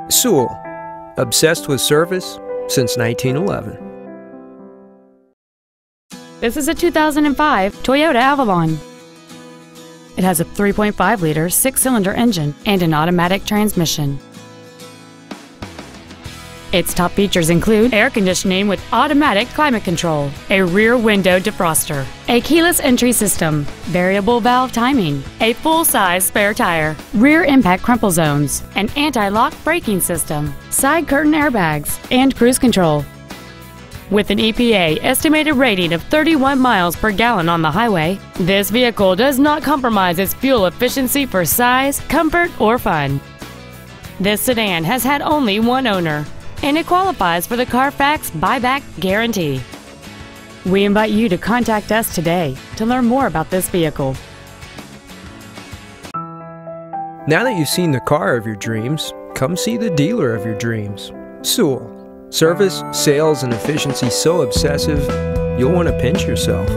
Sewell, obsessed with service since 1911. This is a 2005 Toyota Avalon. It has a 3.5-liter six-cylinder engine and an automatic transmission. Its top features include air conditioning with automatic climate control, a rear window defroster, a keyless entry system, variable valve timing, a full-size spare tire, rear impact crumple zones, an anti-lock braking system, side curtain airbags, and cruise control. With an EPA estimated rating of 31 miles per gallon on the highway, this vehicle does not compromise its fuel efficiency for size, comfort, or fun. This sedan has had only one owner, and it qualifies for the Carfax buyback guarantee. We invite you to contact us today to learn more about this vehicle. Now that you've seen the car of your dreams, come see the dealer of your dreams. Sewell. Service, sales, and efficiency so obsessive, you'll want to pinch yourself.